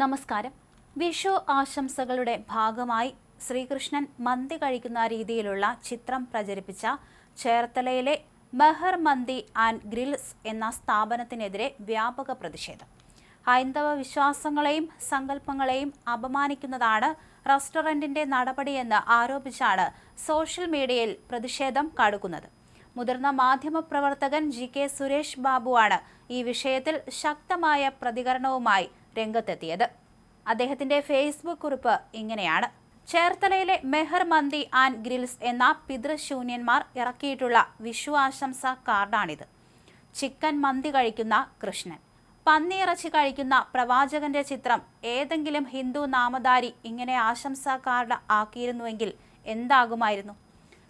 നമസ്കാരം. വിഷു ആശംസകളുടെ ഭാഗമായി ശ്രീകൃഷ്ണൻ മന്തി കഴിക്കുന്ന രീതിയിലുള്ള ചിത്രം പ്രചരിപ്പിച്ച ചേർത്തലയിലെ മെഹർ മന്തി ആൻഡ് ഗ്രിൽസ് എന്ന സ്ഥാപനത്തിനെതിരെ വ്യാപക പ്രതിഷേധം. ഹൈന്ദവ വിശ്വാസങ്ങളെയും സങ്കല്പങ്ങളെയും അപമാനിക്കുന്നതാണ് റെസ്റ്റോറന്റിന്റെ നടപടിയെന്ന് ആരോപിച്ചാണ് സോഷ്യൽ മീഡിയയിൽ പ്രതിഷേധം കടുക്കുന്നത്. മുതിർന്ന മാധ്യമപ്രവർത്തകൻ GK സുരേഷ് ബാബുവാണ് ഈ വിഷയത്തിൽ ശക്തമായ പ്രതികരണവുമായി രംഗത്തെത്തിയത്. അദ്ദേഹത്തിന്റെ ഫേസ്ബുക്ക് കുറിപ്പ് ഇങ്ങനെയാണ്: ചേർത്തലയിലെ മെഹർ മന്തി ആൻഡ് ഗ്രിൽസ് എന്ന പിതൃശൂന്യന്മാർ ഇറക്കിയിട്ടുള്ള വിഷു ആശംസ കാർഡാണിത്. ചിക്കൻ മന്തി കഴിക്കുന്ന കൃഷ്ണൻ, പന്നിയിറച്ചി കഴിക്കുന്ന പ്രവാചകന്റെ ചിത്രം ഏതെങ്കിലും ഹിന്ദു നാമധാരി ഇങ്ങനെ ആശംസാ കാർഡ് ആക്കിയിരുന്നുവെങ്കിൽ എന്താകുമായിരുന്നു?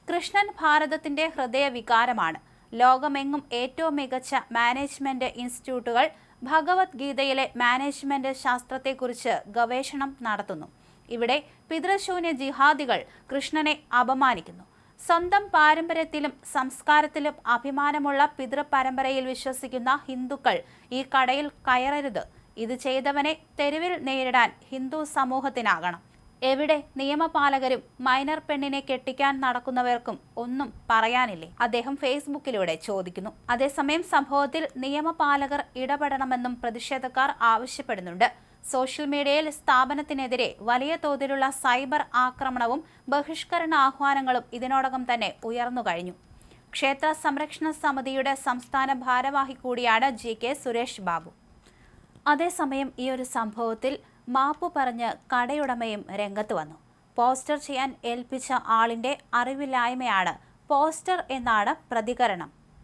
കൃഷ്ണൻ ഭാരതത്തിന്റെ ഹൃദയവികാരമാണ്. ലോകമെങ്ങും ഏറ്റവും മികച്ച മാനേജ്മെന്റ് ഇൻസ്റ്റിറ്റ്യൂട്ടുകൾ ഭഗവത്ഗീതയിലെ മാനേജ്മെന്റ് ശാസ്ത്രത്തെക്കുറിച്ച് ഗവേഷണം നടത്തുന്നു. ഇവിടെ പിതൃശൂന്യ ജിഹാദികൾ കൃഷ്ണനെ അപമാനിക്കുന്നു. സ്വന്തം പാരമ്പര്യത്തിലും സംസ്കാരത്തിലും അഭിമാനമുള്ള പിതൃപരമ്പരയിൽ വിശ്വസിക്കുന്ന ഹിന്ദുക്കൾ ഈ കടയിൽ കയറരുത്. ഇത് ചെയ്തവനെ തെരുവിൽ നേരിടാൻ ഹിന്ദു സമൂഹത്തിനാകണം. എവിടെ നിയമപാലകരും മൈനർ പെണ്ണിനെ കെട്ടിക്കാൻ നടക്കുന്നവർക്കും ഒന്നും പറയാനില്ലേ? അദ്ദേഹം ഫേസ്ബുക്കിലൂടെ ചോദിക്കുന്നു. അതേസമയം സംഭവത്തിൽ നിയമപാലകർ ഇടപെടണമെന്നും പ്രതിഷേധക്കാർ ആവശ്യപ്പെടുന്നുണ്ട്. സോഷ്യൽ മീഡിയയിൽ സ്ഥാപനത്തിനെതിരെ വലിയ തോതിലുള്ള സൈബർ ആക്രമണവും ബഹിഷ്കരണ ആഹ്വാനങ്ങളും ഇതിനോടകം തന്നെ ഉയർന്നു കഴിഞ്ഞു. ക്ഷേത്ര സംരക്ഷണ സമിതിയുടെ സംസ്ഥാന ഭാരവാഹി കൂടിയാണ് GK സുരേഷ് ബാബു. അതേസമയം ഈ ഒരു സംഭവത്തിൽ മാപ്പു പറഞ്ഞ് കടയുടമയും രംഗത്ത് വന്നു. പോസ്റ്റർ ചെയ്യാൻ ഏൽപ്പിച്ച ആളിന്റെ അറിവില്ലായ്മയാണ് പോസ്റ്റർ എന്നാണ് പ്രതികരണം.